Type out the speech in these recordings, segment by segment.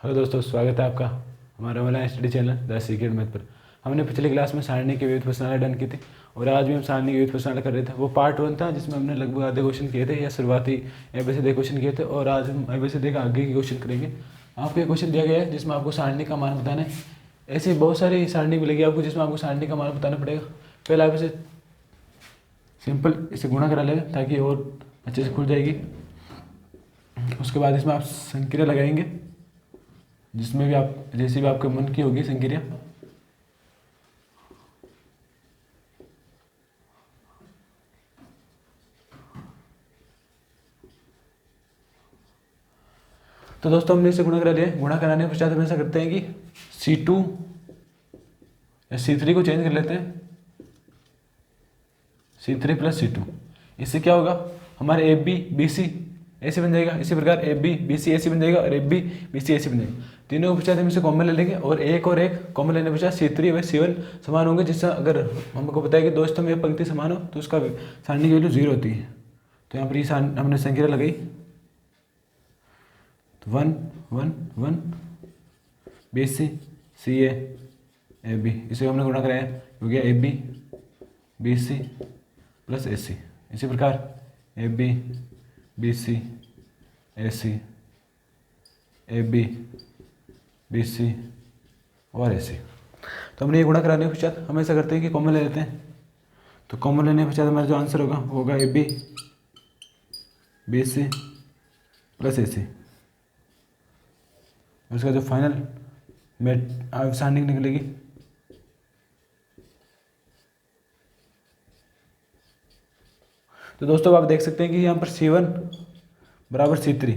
Hello दोस्तों, स्वागत है आपका हमारा online study channel the secret math पर। हमने पिछली क्लास में सारणी की विविध प्रश्नावली डन की थी और आज भी हम सारणी की विविध प्रश्नावली कर रहे थे। वो पार्ट 1 था जिसमें हमने लगभग आधे क्वेश्चन किए थे या शुरुआती ABCD क्वेश्चन किए थे और आज हम ABCD का आगे के क्वेश्चन करेंगे। आपको एक क्वेश्चन दिया गया है जिसमें आपको सारणी का मान बताना है। ऐसी बहुत सारी सारणी मिलेगी आपको जिसमें आपको सारणी का मान बताना पड़ेगा। पहले आप इसे सिंपल इसे गुणा करा लें ताकि और अच्छे से खुल जाएगी। उसके बाद इसमें आप संक्रिया लगाएंगे जिसमें भी आप जैसे भी आपके मन की होगी संक्रिया। तो दोस्तों हमने इसे गुणा करा लिया। गुणा कराने के पश्चात हम ऐसा करते हैं कि C2 या C3 को चेंज कर लेते हैं, C3 + C2। इससे क्या होगा, हमारे AB BC ऐसे बन जाएगा। इसी प्रकार AB BC ऐसे बन जाएगा और AB BC ऐसे बन जाएगा। तीनों के पश्चात हम इसे कॉमन ले लेंगे और एक कॉमन लेने के पश्चात C3 व C1 समान होंगे। जिससे अगर हमको पता है कि दो स्तंभ में पंक्ति समान हो तो उसका सारणी की वैल्यू 0 होती है। तो यहाँ पर ये हमने संख्या लगाई, तो 1 1 1 BC CA AB, इसे हमने गुणा कराया हो गया AB BC + AC। इसी प्रकार AB BC AC AB BC और AC। तो हमने ये गुणा कराने के पश्चात हम ऐसा करते हैं कि कॉमन ले लेते हैं। तो कॉमन लेने के पश्चात हमारा जो आंसर होगा वो होगा AB BC + AC। उसका जो फाइनल सारणी निकलेगी तो दोस्तों आप देख सकते हैं कि यहाँ पर C1 = C3।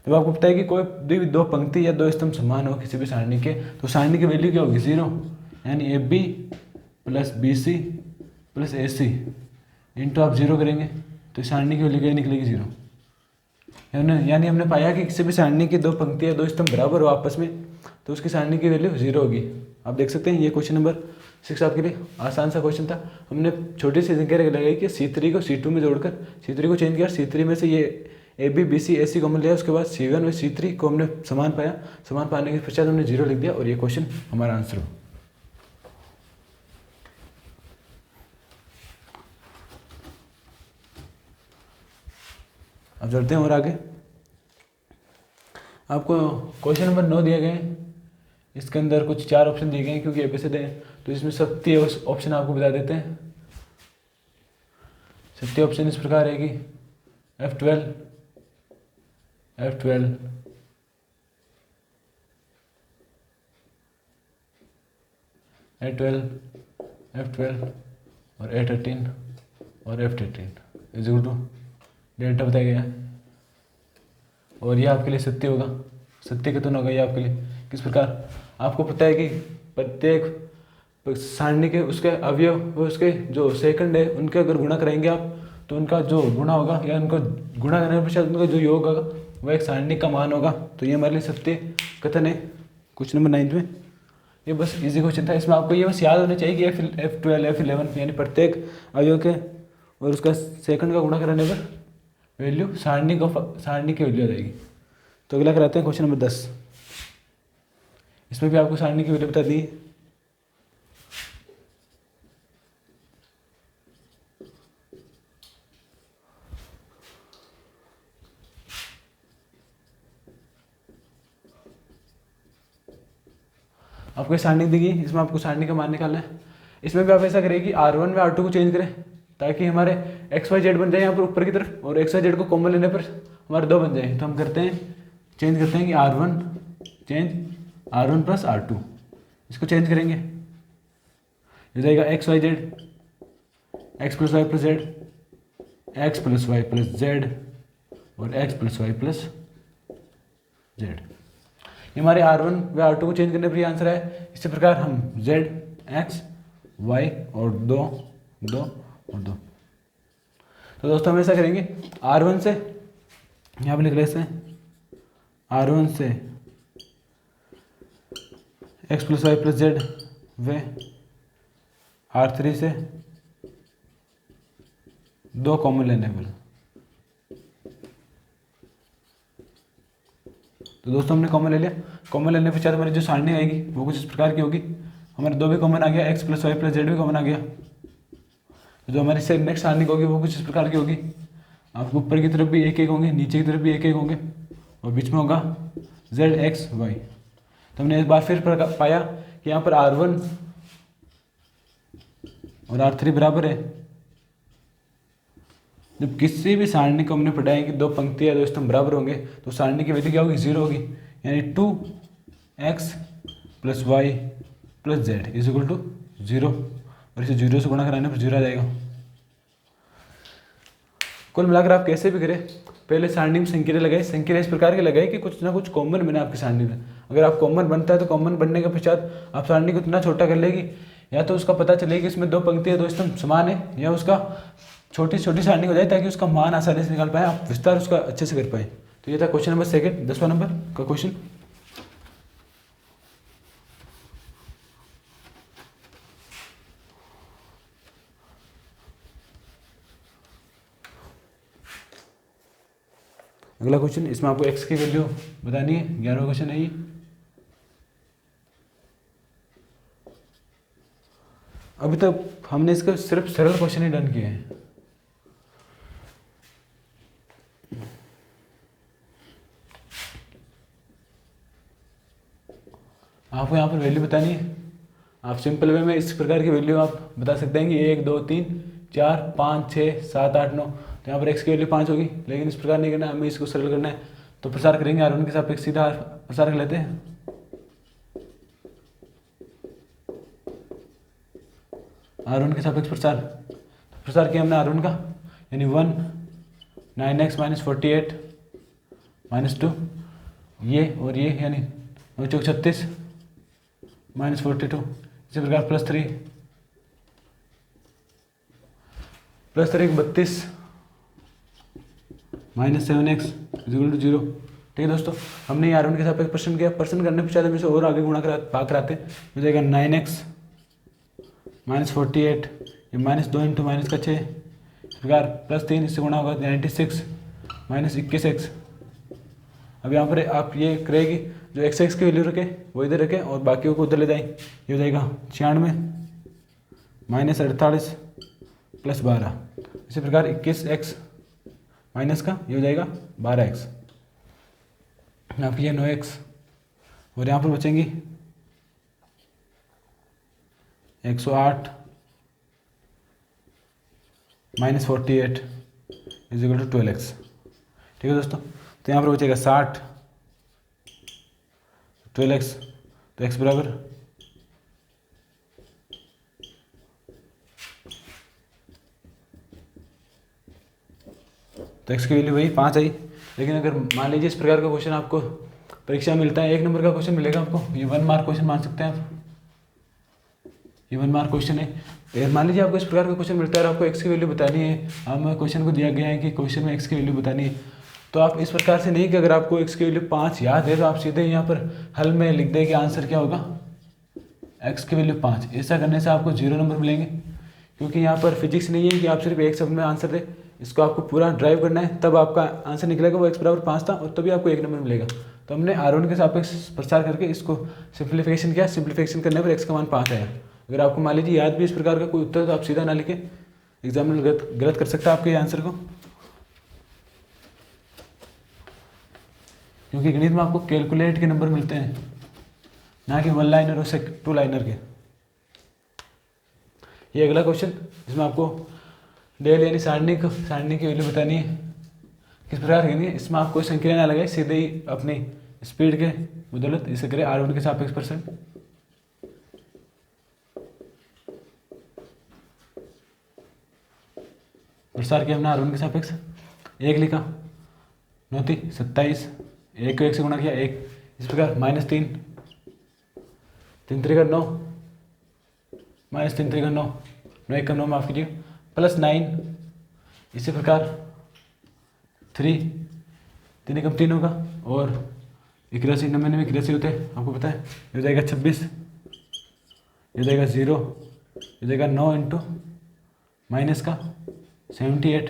जब आपको पता है कि कोई दो पंक्ति या दो स्तंभ समान हो किसी भी सारणी के तो सारणी की वैल्यू क्या होगी, 0। यानी AB + BC + AC इंटू आप 0 करेंगे तो सारणी की वैल्यू क्या निकलेगी, 0। यानी हमने पाया कि किसी भी सारणी की दो पंक्ति या दो स्तंभ बराबर हो आपस में तो उसकी सारणी की वैल्यू 0 होगी। आप देख सकते हैं ये क्वेश्चन नंबर 6 आपके लिए आसान सा क्वेश्चन था। हमने छोटी सी संख्या लगाई कि C3 को C2 में जोड़कर C3 को चेंज किया, C3 में से ये AB BC AC कॉमन लिया। उसके बाद C1 और C3 को हमने समान पाया, समान पाने के पश्चात हमने 0 लिख दिया और ये क्वेश्चन हमारा आंसर हो। अब चलते हैं और आगे। आपको क्वेश्चन नंबर 9 दिया गया है। इसके अंदर कुछ 4 ऑप्शन दिए गए हैं क्योंकि ABCD है तो इसमें सत्य ऑप्शन आपको बता देते हैं। सत्य ऑप्शन इस प्रकार है कि F12 F12 A12 F12 और A13 और F13 is equal to delta बताया गया है और ये आपके लिए सत्य होगा। सत्य कितना होगा ये आपके लिए किस प्रकार, आपको पता है कि प्रत्येक सारणी के उसके अवयव और उसके जो सेकंड है उनके अगर गुणा कराएंगे आप तो उनका जो गुणा होगा या उनको गुणा करने के पश्चात उनका जो योग होगा वह एक सारणी का मान होगा। तो ये हमारे लिए सत्य कथन है क्वेश्चन नंबर 9 में। ये बस इजी क्वेश्चन था। इसमें आपको ये बस याद होना चाहिए कि F12 F11 यानी प्रत्येक अवयव के और उसका सेकंड का गुणा कराने पर वैल्यू सारणी की वैल्यू आ जाएगी। तो अगला कराते हैं क्वेश्चन नंबर 10। इसमें भी आपको सारणी की वैल्यू बता दी। आपको सारणी दी गई, इसमें आपको सारणी का मान निकालना है। इसमें भी आप ऐसा करें कि R1 में R2 को चेंज करें ताकि हमारे XYZ बन जाए यहाँ पर ऊपर की तरफ और XYZ को कॉमन लेने पर हमारे 2 बन जाए। तो हम चेंज करते हैं कि R1 + R2 इसको चेंज करेंगे, हो जाएगा XYZ X + Y + Z X + Y + Z और X + Y + Z। ये हमारे R1 व R2 को चेंज करने पर ये आंसर है। इसी प्रकार हम Z X Y और 2 2 और 2। तो दोस्तों हम ऐसा करेंगे R1 से यहाँ पर लिख लेते हैं R1 से X + Y + Z व R3 से 2 कॉमन लेने पर तो दोस्तों हमने कॉमन ले लिया। कॉमन लेने के पश्चात हमारी जो सारणी आएगी वो कुछ इस प्रकार की होगी। हमारे दो भी कॉमन आ गया, X plus Y plus Z भी कॉमन आ गया। तो जो हमारी से नेक्स्ट सारणी होगी वो कुछ इस प्रकार की होगी। आपको ऊपर की तरफ भी एक एक होंगे, नीचे की तरफ भी एक एक होंगे, और बीच में होगा जेड एक्स वाई। तो हमने एक बार फिर पाया कि यहाँ पर R1 और R3 बराबर है। जब किसी भी सारणी को हमने पढ़ा है कि दो पंक्ति या दो स्तंभ बराबर होंगे तो सारणी की वैल्यू क्या होगी, 0 होगी। यानी 2x plus Y plus Z is equal to 0, और इसे 0 से गुणा कराने पर 0 आ जाएगा। कुल मिलाकर आप कैसे भी करें, पहले सारणी में संकीर्ण लगाए। संकीर्ण इस प्रकार के लगाए कि कुछ ना कुछ कॉमन बने आपकी सारणी में। अगर आप कॉमन बनता है तो कॉमन बनने के पश्चात आप सारणी को इतना छोटा कर लेगी, या तो उसका पता चलेगा कि इसमें दो पंक्ति या दो स्तंभ समान है, या उसका छोटी छोटी सारणी हो जाए ताकि उसका मान आसानी से निकाल पाए, आप विस्तार उसका अच्छे से कर पाए। तो ये था क्वेश्चन नंबर सेकंड, 10वां नंबर का क्वेश्चन। अगला क्वेश्चन, इसमें आपको x की वैल्यू बतानी है। 11वां क्वेश्चन है ये। अभी तक हमने इसका सिर्फ सरल क्वेश्चन ही डन किए हैं। आपको यहाँ पर वैल्यू बतानी है। आप सिंपल वे में इस प्रकार की वैल्यू आप बता सकते हैं कि 1 2 3 4 5 6 7 8 9। तो यहाँ पर x की वैल्यू 5 होगी, लेकिन इस प्रकार नहीं करना, हमें इसको सरल करना है। तो प्रसार करेंगे R1 के सापेक्ष, सीधा प्रसार कर लेते हैं। R1 के सापेक्ष प्रसार किया हमने R1 का, यानी 1 9x माइनस 48 माइनस 2, ये और ये, यानी 9 चौक 36 माइनस 42। इसी प्रकार plus 3 32 minus 7x equal to 0। ठीक है दोस्तों, हमने R1 के सापेक्ष प्रश्न किया। प्रश्न करने के पश्चात हम इसे और आगे गुणा भाग कराते हैं। हो जाएगा 9x माइनस 48, ये माइनस 2 इंटू माइनस का 6, इस प्रकार प्लस 3, इससे गुणा होगा 96 माइनस 21x। अब यहाँ पर आप ये करेगी, जो x की वैल्यू रखे वो इधर रखें और बाकियों को उधर ले जाएं। ये हो जाएगा 96 माइनस 48 प्लस 12। इसी प्रकार 21x माइनस का ये हो जाएगा 12x। आपकी ये 9x, और यहाँ पर बचेंगी 108 minus 48 is equal to 12x। ठीक है दोस्तों, तो यहाँ पर बचेगा 60 12x, तो x बराबर तो x की वैल्यू वही 5 आई। लेकिन अगर मान लीजिए इस प्रकार का क्वेश्चन आपको परीक्षा में मिलता है, 1 नंबर का क्वेश्चन मिलेगा आपको, ये 1 मार्क क्वेश्चन मान सकते हैं आप, ये 1 मार्क क्वेश्चन है। अगर मान लीजिए आपको इस प्रकार का क्वेश्चन मिलता है और आपको x की वैल्यू बतानी है, हमें क्वेश्चन को दिया गया है कि क्वेश्चन में x की वैल्यू बतानी है, तो आप इस प्रकार से नहीं कि अगर आपको x की वैल्यू 5 याद है तो आप सीधे यहाँ पर हल में लिख दें कि आंसर क्या होगा, x की वैल्यू 5। ऐसा करने से आपको 0 नंबर मिलेंगे, क्योंकि यहाँ पर फिजिक्स नहीं है कि आप सिर्फ एक शब्द में आंसर दें, इसको आपको पूरा ड्राइव करना है, तब आपका आंसर निकलेगा वो x बराबर 5 था, और तभी आपको 1 नंबर मिलेगा। तो हमने R1 के सापेक्ष प्रचार करके इसको सिंप्लीफिकेशन किया, सिंप्लीफिकेशन करने पर x का मान 5 आया। अगर आपको मान लीजिए याद भी इस प्रकार का कोई उत्तर तो आप सीधा ना लिखें, एग्जाम में गलत कर सकता है आपके आंसर को, क्योंकि गणित में आपको कैलकुलेट के नंबर मिलते हैं, ना कि 1 लाइनर और 2 लाइनर के। ये अगला क्वेश्चन जिसमें आपको डेल यानी सारणी की वैल्यू बतानी है, किस प्रकार करनी है। इसमें आप कोई संख्या ना लगाए, सीधे ही अपनी स्पीड के बदौलत इसे करें R1 के सापेक्ष परसेंट। प्रसार किया हमने R1 के सापेक्ष, 1 लिखा, 9 × 27, 1 को 1 से गुणा किया 1, इस प्रकार -3 3 × 9 -3 × 9 9 1 का 9 माफ कीजिए, +9, इसी प्रकार 3 3 × 3 होगा, और 81 99 में 81 होते हैं, आपको पता है। ये हो जाएगा 26, ये हो जाएगा 0, ये हो जाएगा 9 इंटू माइनस का 78,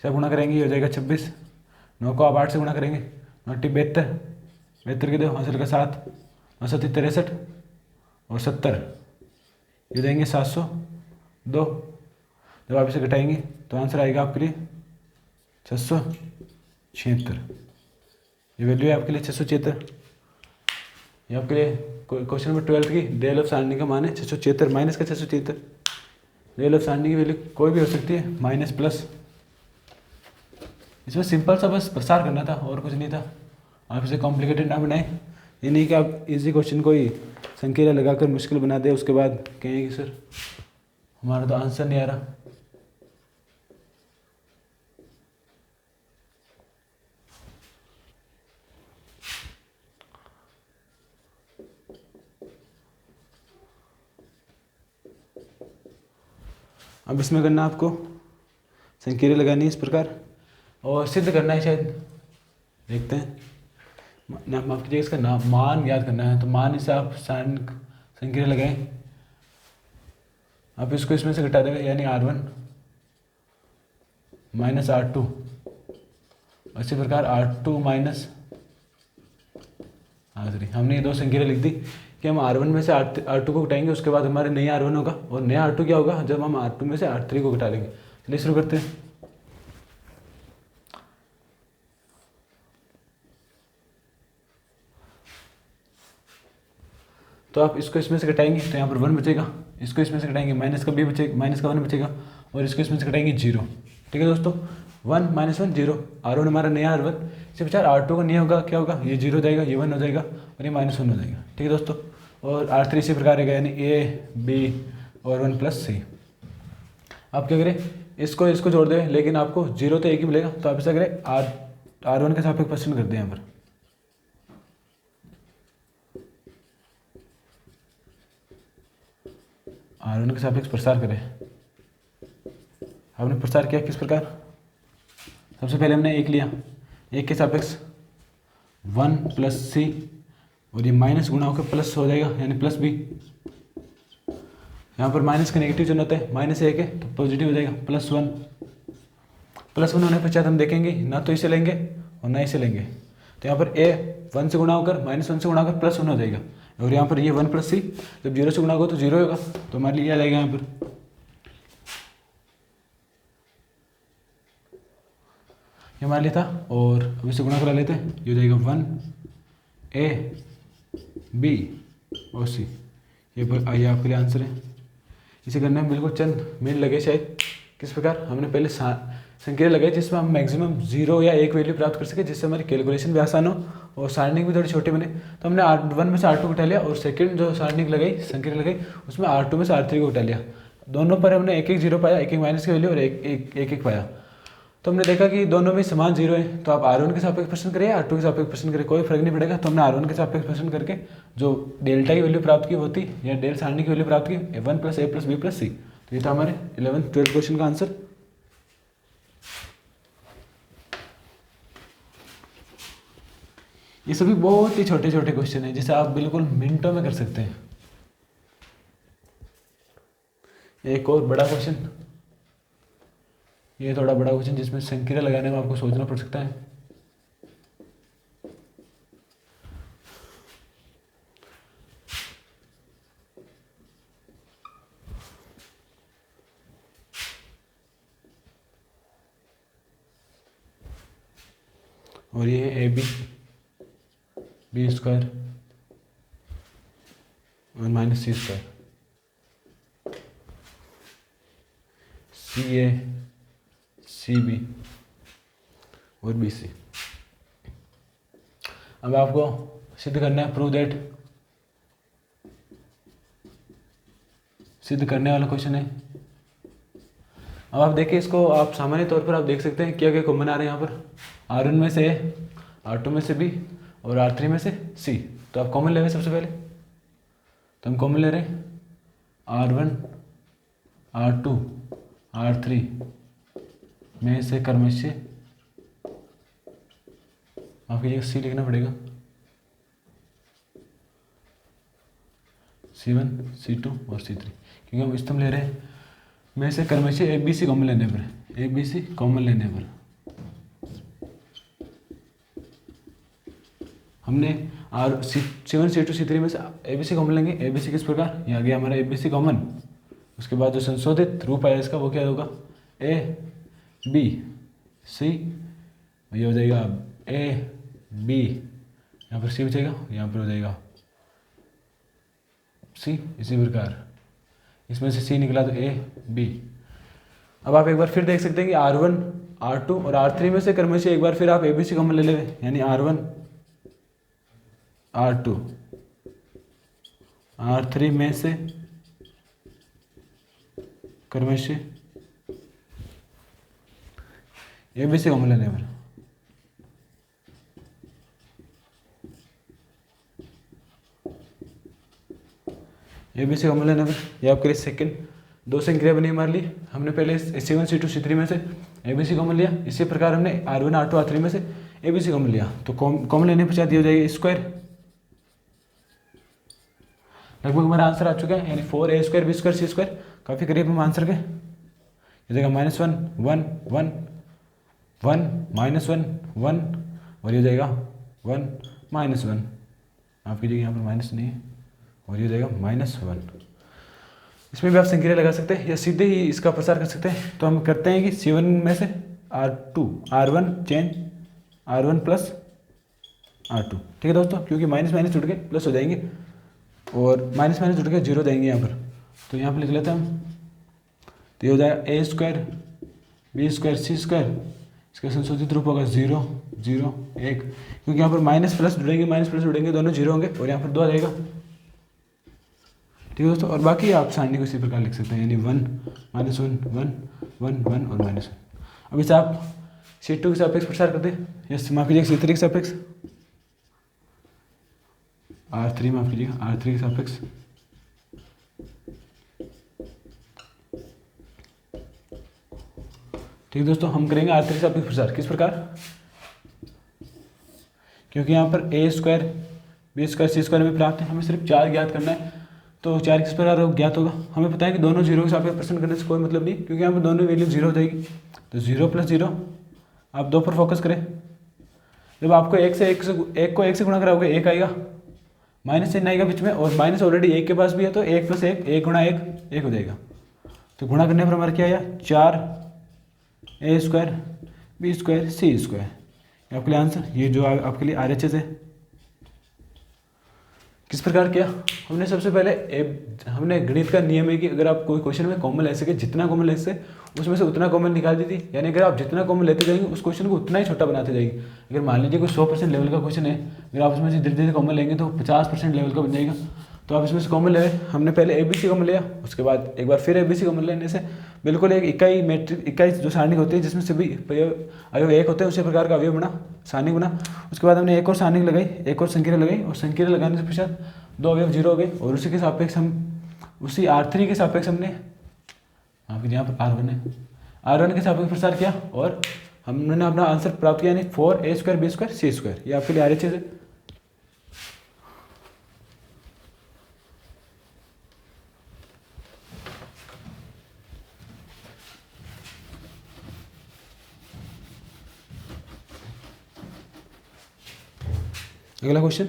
सब गुणा करेंगे, ये हो जाएगा 26, 9 को आप 8 से गुणा करेंगे, 9 72 75 के दो 5 का 7 और 7 63 और 70 ये देंगे 702। जब आप इसे घटाएंगे तो आंसर आएगा आपके लिए 676। ये वैल्यू है आपके लिए 676। ये आपके लिए क्वेश्चन नंबर 12 की डेल ऑफ सारणी का मान है 676 माइनस का 676। डेल ऑफ सारणी की वैल्यू कोई भी हो सकती है, माइनस प्लस। इसमें सिंपल सा बस प्रसार करना था और कुछ नहीं था। आप इसे कॉम्प्लिकेटेड ना बनाएं। ये नहीं कि आप इजी क्वेश्चन को ही संकेला लगाकर मुश्किल बना दे, उसके बाद कहें कि सर हमारा तो आंसर नहीं आ रहा। अब इसमें करना आपको संकेले लगानी है इस प्रकार और सिद्ध करना है शायद, देखते हैं। माफ कीजिएगा, इसका नाम मान याद करना है। तो मान से आप संकेले लगाएं। आप इसको इसमें से घटा देंगे, यानी R1 माइनस R2। इसी प्रकार R2 माइनस R3। हमने ये दो संकेले लिख दी कि हम R1 में से R2 को घटाएंगे, उसके बाद हमारे नया R1 होगा। और नया R2 क्या होगा जब हम R2 में से R3 को घटा लेंगे। चलिए शुरू करते हैं। तो आप इसको इसमें से घटाएंगे तो यहाँ पर 1 बचेगा, इसको इसमें से घटाएंगे माइनस का 1 बचेगा, और इसको इसमें से घटाएंगे 0। ठीक है दोस्तों, 1 माइनस 1 0। R1 हमारा नया R1 से बचा। R2 का नया होगा, क्या होगा, ये 0 हो जाएगा, ये 1 हो जाएगा और ये -1 हो जाएगा। ठीक है दोस्तों, और R3 इसी प्रकार रहेगा, यानी A B और 1 + C। आप क्या करें, इसको जोड़ दें, लेकिन आपको 0 तो एक ही मिलेगा। तो आप ऐसा करें, R1 के सापेक्ष प्रश्न कर दें यहाँ पर। R1 के सापेक्ष प्रसार करें। हमने प्रसार किया किस प्रकार, सबसे पहले हमने 1 लिया, 1 के सापेक्ष 1 + C, और ये माइनस गुणा होकर प्लस हो जाएगा, यानी +B। यहाँ पर माइनस का नेगेटिव चिन्ह होता है, -1 है तो पॉजिटिव हो जाएगा, +1। +1 होने पश्चात हम देखेंगे ना तो इसे लेंगे और ना इसे लेंगे। तो यहाँ पर A 1 से गुणा होकर -1 से गुणा होकर +1 हो जाएगा, और यहाँ पर ये 1 + C जब 0 से गुणा होगा तो 0 होगा। तो हमारे लिए आ जाएगा यहाँ पर ये हमारे लिए था, और अब इसे गुणा करा लेते हैं। ये हो जाएगा 1 A B और C। ये आपके लिए आंसर है। इसे करने में बिल्कुल चंद मिनट लगे शायद। किस प्रकार, हमने पहले संकेत लगाए जिसमें हम मैक्सिमम 0 या 1 वैल्यू प्राप्त कर सके, जिससे हमारी कैलकुलेशन भी आसान हो और सारणी भी थोड़ी छोटी बने। तो हमने R1 में से R2 घटा लिया, और सेकंड जो सारणी लगाई, संकेत लगाई, उसमें R2 में से R3 को घटा लिया। दोनों पर हमने 1 1 0 पाया, 1 1 माइनस की वैल्यू और 1 1 पाया। तो हमने देखा कि दोनों में समान 0 है। तो आप R1 के सापेक्ष प्रश्न करें, R2 के सापेक्ष प्रश्न करें, कोई फर्क नहीं पड़ेगा। तो हमने R1 के सापेक्ष प्रश्न करके जो डेल्टा की वैल्यू प्राप्त की होती, या डेल सारणी की वैल्यू प्राप्त की, 1 + A + B + C। तो ये था हमारे 11th 12th क्वेश्चन का आंसर। ये सभी बहुत ही छोटे छोटे क्वेश्चन हैं, जिसे आप बिल्कुल मिनटों में कर सकते हैं। एक और बड़ा क्वेश्चन, ये थोड़ा बड़ा क्वेश्चन जिसमें संकेत लगाने में आपको सोचना पड़ सकता है। और ये है AB B² और -C², CA CB और BC। अब आपको सिद्ध करना है, प्रूव दैट। सिद्ध करने वाला क्वेश्चन है। अब आप देखिए, इसको आप सामान्य तौर पर आप देख सकते हैं क्या क्या कॉमन आ रहे हैं यहाँ पर। R1 में से A, R2 में से B और R3 में से C। तो आप कॉमन ले रहे हैं सबसे पहले। तो हम कॉमन ले रहे हैं R1 R2 R3 में से क्रमशः आपकी जगह C लिखना पड़ेगा, C1 C2 और C3, क्योंकि हम स्तंभ ले रहे हैं। में से क्रमशः ABC कॉमन लेने पर, ABC कॉमन लेने पर हमने C1 C2 C3 में से ABC कॉमन लेंगे। ABC किस प्रकार, यहाँ गया हमारा ABC कॉमन, उसके बाद जो संशोधित रूप है इसका वो क्या होगा, ABC, ये हो जाएगा AB, यहाँ पर C बचेगा, यहाँ पर हो जाएगा C। इसी प्रकार इसमें से C निकला तो AB। अब आप एक बार फिर देख सकते हैं कि R1 R2 और R3 में से क्रमशः एक बार फिर आप ABC कॉमन ले लेंगे, यानी R1 R2 R3 में से क्रमशः ABC कॉमन लेने पर ABC कॉमन लेने पर ये आपके लिए सेकंड दो संक्रिया बनी हमारे लिए। हमने पहले C1 C2 C3 में से ABC कॉमन लिया, इसी प्रकार हमने R1 R2 R3 में से ABC कॉमन लिया, तो कॉमन लेने पर चाहती हो जाएगी स्क्वायर। लगभग हमारा आंसर आ चुका है, यानी 4A square B square C square, काफ़ी करीब हम आंसर के। ये जाएगा -1 1 1 1 -1 1 और ये जाएगा 1 -1, आपकी जगह यहाँ पर माइनस नहीं है, और ये जाएगा -1। इसमें भी आप संक्रिया लगा सकते हैं या सीधे ही इसका प्रसार कर सकते हैं। तो हम करते हैं कि C1 में से R1 change R1 plus R2, ठीक है दोस्तों, क्योंकि माइनस माइनस जुड़ के प्लस हो जाएंगे और माइनस माइनस जुड़ के जीरो जाएंगे यहाँ पर, तो यहाँ पर लिख लेते हैं हम। तो ये हो जाएगा A square B square C square, इसका संशोधित रूप होगा 0 0 1, क्योंकि यहाँ पर माइनस प्लस जुड़ेंगे दोनों जीरो होंगे और यहाँ पर 2 आ जाएगा, ठीक है दोस्तों। और बाकी आप सारणी को इसी प्रकार लिख सकते हैं, यानी 1 -1 1 1 1 और -1। अब इसे आप C2 के सापेक्ष प्रसार कर दें, यस माफ कीजिएगा C3 के सापेक्ष, R3 माफ कीजिएगा R3 के सापेक्ष, ठीक है दोस्तों। हम करेंगे R3 के सापेक्ष प्रसार, किस प्रकार, क्योंकि यहाँ पर A square B square C square में प्राप्त है, हमें सिर्फ 4 ज्ञात करना है, तो 4 किस प्रकार ज्ञात होगा, हमें पता है कि दोनों जीरो के सापेक्ष प्रश्न करने से कोई मतलब नहीं, क्योंकि यहाँ पर दोनों वैल्यू 0 हो जाएगी। तो 0 + 0, आप 2 पर फोकस करें। जब आपको एक को 1 से गुणा कराओगे 1 आएगा, माइनस चिन्ह आएगा बीच में, और माइनस ऑलरेडी 1 के पास भी है, तो 1 + 1 1 × 1 1 हो जाएगा। तो गुणा करने पर हमारा क्या आया, 4A square B square C square, आपके लिए आंसर, ये जो आपके लिए RHS है। किस प्रकार किया हमने, सबसे पहले हमने गणित का नियम है कि अगर आप कोई क्वेश्चन में कॉमन ले सके, जितना कॉमन ले सके उसमें से उतना कॉमन निकाल दी थी, यानी अगर आप जितना कॉमन लेते जाएंगे उस क्वेश्चन को उतना ही छोटा बनाते जाएंगे। अगर मान लीजिए कोई 100% लेवल का क्वेश्चन है, अगर आप उसमें से धीरे धीरे कॉमन लेंगे तो 50% लेवल का बन जाएगा। तो आप इसमें से कॉमन ले, हमने पहले ABC कॉमन लिया, उसके बाद एक बार फिर ABC कॉमन लेने से बिल्कुल एक इकाई जो सारणी होती है जिसमें सभी अवयव एक होते हैं, उसी प्रकार का अवयव बना, सारणी बना। उसके बाद हमने एक और सारणी लगाई, एक और संक्रिया लगाई, और संक्रिया लगाने से पश्चात 2 अवयव 0 हो गए, और उसी के सापेक्ष हम उसी R3 के सापेक्ष हमने यहाँ पर R1 के सापेक्ष प्रसार किया, और हमने अपना आंसर प्राप्त किया, यानी 4A square B square C square, ये आपके लिए RHS है। अगला क्वेश्चन,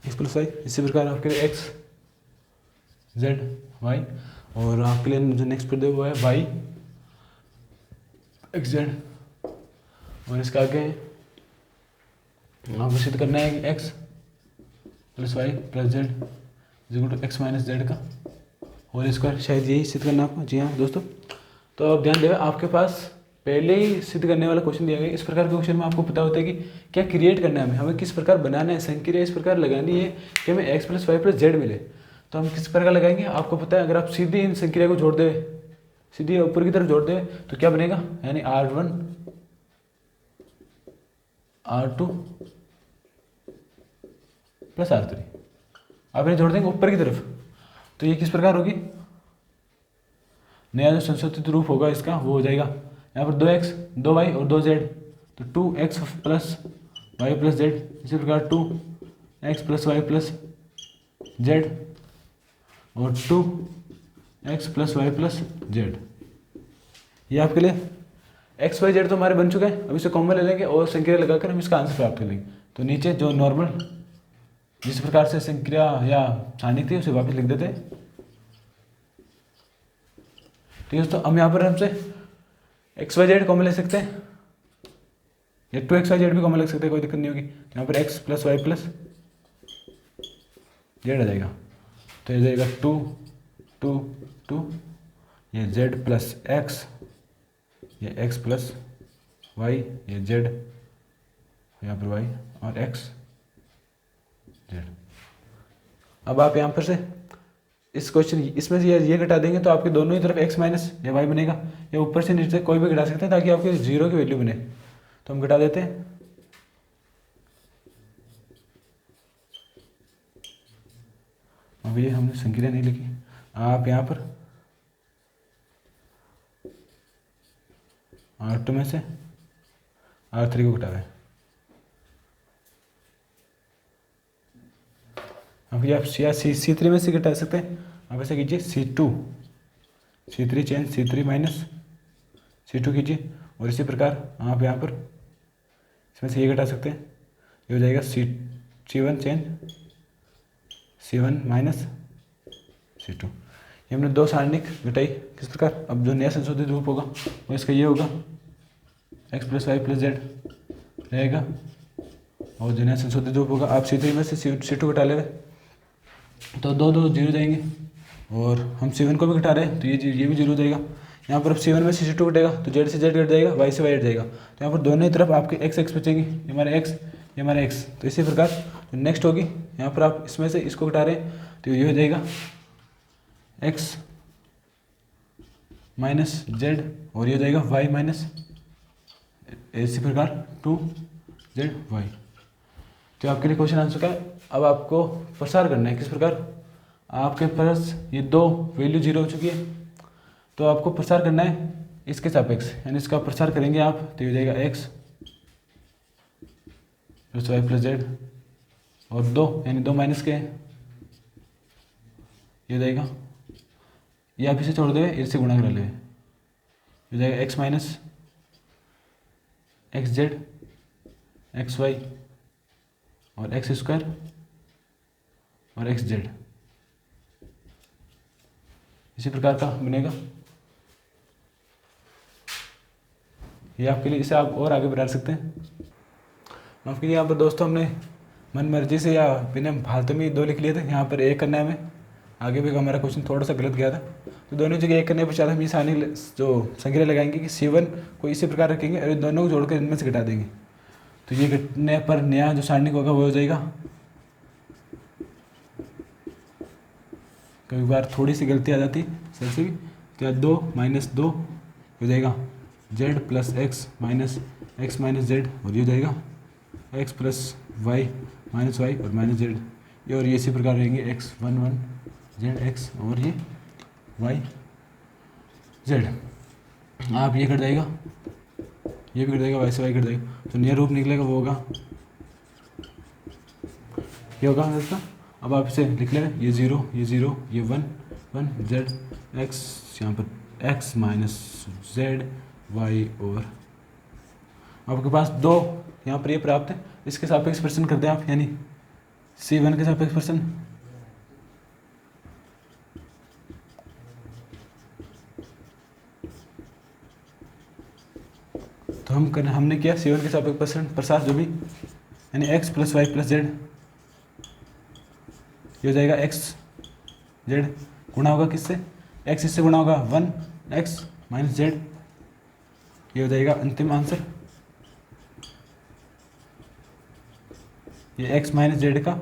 x+y, इसी प्रकार आपके लिए x z y, और आपके लिए जो नेक्स्ट पद है वो है y x z, और इसका आगे आपको सिद्ध करना है कि x + y + z = x - z का होल स्क्वायर, शायद यही सिद्ध करना आपको। जी हाँ दोस्तों, तो आप ध्यान दें, आपके पास पहले ही सिद्ध करने वाला क्वेश्चन दिया गया। इस प्रकार के क्वेश्चन में आपको पता होता है कि क्या क्रिएट करना है, हमें किस प्रकार बनाना है, संक्रिया इस प्रकार लगानी है कि हमें x + y + z मिले। तो हम किस प्रकार लगाएंगे, आपको पता है, अगर आप सीधी इन संक्रिया को जोड़ दे, सीधी ऊपर की तरफ जोड़ दे, तो क्या बनेगा, यानी R1 R2 + R3, आप इन्हें जोड़ देंगे ऊपर की तरफ, तो ये किस प्रकार होगी, नया जो संशोधित रूप होगा इसका वो हो जाएगा यहाँ पर 2x 2y और 2z, तो 2x plus Y plus Z, इसी प्रकार 2x plus Y plus Z और 2x plus Y plus Z. ये आपके लिए एक्स वाई जेड तो हमारे बन चुके हैं। अब इसे कॉमन ले लेंगे और संक्रिया लगाकर हम इसका आंसर प्राप्त कर लेंगे। तो नीचे जो नॉर्मल जिस प्रकार से संक्रिया या सारणिक थी उसे वापस लिख देते हैं। ठीक है दोस्तों, हम यहाँ पर हमसे एक्स वाई जेड कॉमन ले सकते हैं या 2x वाई जेड भी कॉमन ले सकते हैं, कोई दिक्कत नहीं होगी। यहाँ पर x plus Y plus z आ जाएगा, तो ये जाएगा 2 2 2, ये z प्लस एक्स, ये x प्लस वाई, ये z यहाँ पर y और x z। अब आप यहाँ पर से इस क्वेश्चन इसमें से ये घटा देंगे तो आपके दोनों ही तरफ x माइनस या y बनेगा, या ऊपर से नीचे कोई भी घटा सकते हैं ताकि आपके 0 की वैल्यू बने। तो हम घटा देते हैं। अब ये हमने संक्रिया नहीं लिखी, आप यहाँ पर R2 में से R3 को घटा दें। अब ये आप C3 में से घटा सकते हैं। आप ऐसे कीजिए C3 change C3 minus C2 कीजिए, और इसी प्रकार आप यहाँ पर इसमें से ये घटा सकते हैं। ये हो जाएगा C1 change C1 minus C2। ये हमने दो सारणिक घटाई। किस प्रकार? अब जो नया संशोधित रूप होगा वो इसका ये होगा x plus Y plus Z रहेगा, और जो नया संशोधित रूप होगा आप C3 में से C2 घटा ले रहे तो 2 2 0 जाएंगे, और हम C1 को भी घटा रहे हैं तो ये भी 0 जाएगा। यहाँ पर अब C1 में से C2 घटेगा तो Z से Z घट जाएगा, Y से Y हट जाएगा। तो यहाँ पर दोनों ही तरफ आपके x बचेंगे, ये हमारा x, ये हमारा x। तो इसी प्रकार जो नेक्स्ट होगी यहाँ पर आप इसमें से इसको घटा रहे हैं तो ये हो जाएगा x माइनस जेड, और ये हो जाएगा y माइनस, इसी प्रकार 2ZY। तो आपके लिए क्वेश्चन आंसर का है। अब आपको प्रसार करना है। किस प्रकार? आपके पास ये दो वैल्यू 0 हो चुकी है, तो आपको प्रसार करना है इसके सापेक्ष, यानी इसका प्रसार करेंगे आप तो ये हो जाएगा x plus Y plus Z, और 2 यानी 2 माइनस के ये हो जाएगा, ये आप इसे छोड़ देवे, इससे गुणा करा ले, ये हो जाएगा x minus X Z X Y और एक्स स्क्वायर और एक्स जेड, इसी प्रकार का बनेगा। ये आपके लिए, इसे आप और आगे बढ़ा सकते हैं। माफ़ कीजिए, यहाँ पर दोस्तों हमने मन मर्जी से या बिना फालतू में 2 लिख लिए थे। यहाँ पर 1 करना है हमें, आगे भी हमारा क्वेश्चन थोड़ा सा गलत गया था, तो दोनों जगह 1 करने के पश्चात हम ये सानी जो संख्या लगाएंगे कि C1 को इसी प्रकार रखेंगे और दोनों को जोड़कर इनमें से घटा देंगे। तो ये घटने पर नया जो सारणिक होगा वो हो जाएगा, कई बार थोड़ी सी गलती आ जाती सर से भी, तो 2 माइनस 2 हो जाएगा z plus X minus X minus Z, और ये हो जाएगा x plus Y minus Y और माइनस जेड, ये और ये इसी प्रकार रहेंगे x 1 1 जेड एक्स और ये y जेड। आप ये कट जाएगा, ये भी कट जाएगा, y से y कट जाएगा, तो नया रूप निकलेगा वो होगा ये होगा इसका। अब आप इसे लिख लें, ये 0 ये 0 ये 1 1 जेड एक्स, यहाँ पर x माइनस जेड वाई, और आपके पास 2 यहाँ पर ये प्राप्त है। इसके सापेक्ष प्रश्न करते हैं आप, यानी C1 के सापेक्ष प्रश्न। तो हमने किया C1 के सापेक्ष प्रश्न प्रसार जो भी, यानी x plus Y plus Z, ये हो जाएगा x जेड गुणा होगा किससे? x इससे गुणा होगा 1x माइनस जेड, ये हो जाएगा अंतिम आंसर, ये x माइनस जेड का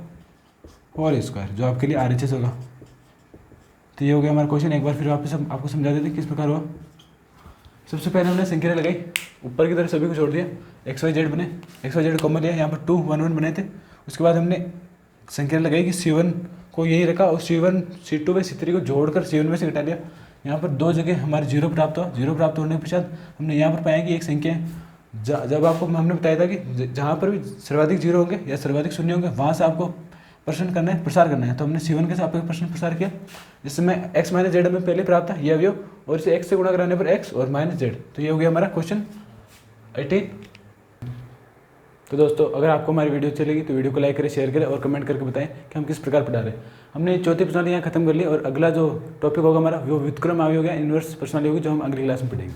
होल स्क्वायर, जो आपके लिए RHS होगा। तो ये हो गया हमारा क्वेश्चन। एक बार फिर वापस हम आपको समझा देते किस प्रकार हुआ। सबसे पहले हमने संख्या लगाई, ऊपर की तरफ सभी को छोड़ दिया, एक्स वाई जेड बने, एक्स वाई जेड कॉमन लिया, यहाँ पर 2 1 1 बने थे। उसके बाद हमने संख्या लगाई कि C1 को यही रखा और C1 C2 व C3 को जोड़कर C1 में से घटा लिया, यहाँ पर 2 जगह हमारे जीरो प्राप्त हुआ। जीरो प्राप्त होने के पश्चात हमने यहाँ पर पाया कि एक संख्या है। जब आपको हमने बताया था कि जहाँ पर भी सर्वाधिक जीरो होंगे या सर्वाधिक शून्य होंगे वहाँ से आपको प्रश्न करना है, प्रसार करना है। तो हमने C1 के सापेक्ष प्रश्न प्रसार किया, जिसमें x माइनस जेड हमें पहले प्राप्त था, ये अवयव, और इसे x से गुणा कराने पर x और माइनस जेड। तो ये हो गया हमारा क्वेश्चन 18। तो दोस्तों अगर आपको हमारी वीडियो अच्छी लगी तो वीडियो को लाइक करें, शेयर करें और कमेंट करके बताएं कि हम किस प्रकार पढ़ा रहे हैं। हमने चौथी प्रश्नावली यहाँ खत्म कर ली और अगला जो टॉपिक होगा हमारा वो व्युत्क्रम अवयव हो गया, इनवर्स प्रश्नावली होगी, जो हम अगली क्लास में पढ़ेंगे।